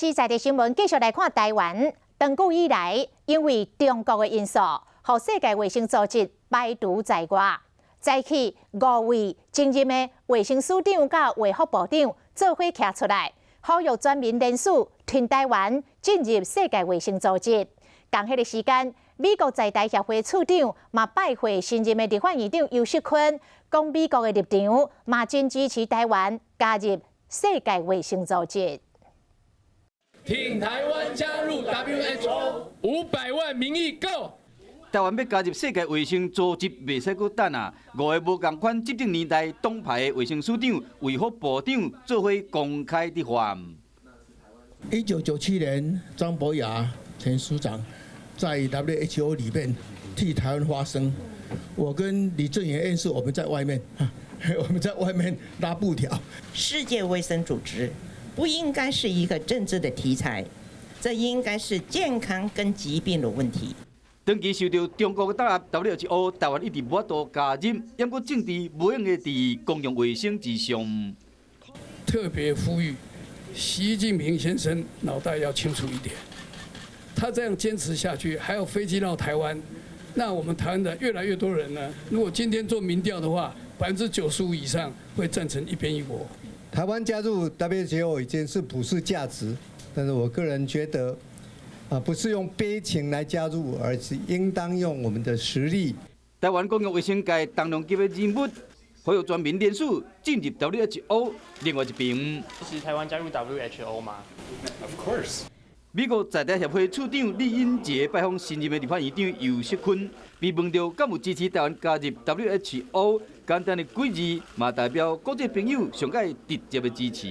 是在地新闻继续来看台湾。长久以来，因为中国的因素，互世界卫生组织排除在外。早起5位正任的卫生署长甲卫福部长做伙站出来，呼吁全民联署推台湾进入世界卫生组织。同迄个时间，美国在台协会处长嘛拜会新任的立法院长游锡堃，讲美国的立场嘛真支持台湾加入世界卫生组织。 挺台湾加入 WHO，500万民意 Go！ 台湾要加入世界卫生组织，袂使搁等啊！5个无共款执政年代党派的卫生署长、卫福部长做伙公开的话。1997年，张博雅前署长在 WHO 里面替台湾发声。我跟李正元院士，我们在外面拉布条。世界卫生组织 不应该是一个政治的题材，这应该是健康跟疾病的问题。长期受到中国的打压 ，WHO 台湾一直无法度加入，也过政治无用的伫公共卫生之上。特别呼吁习近平先生脑袋要清楚一点，他这样坚持下去，还有飞机到台湾，那我们台湾的越来越多人呢，如果今天做民调的话，95%以上会赞成一边一国。 台湾加入 WHO 已经是普世价值，但是我个人觉得，不是用悲情来加入，而是应当用我们的实力。台湾公共卫生界重量级的人物，呼吁全民联署进入 WHO。另外一边，支持台湾加入 WHO 吗 Of course。 美国在台协会处长李英杰拜访新任的立法院长游锡堃，被问到敢有支持台湾加入 WHO， 简单的几字，嘛代表国际朋友上届直接的支持。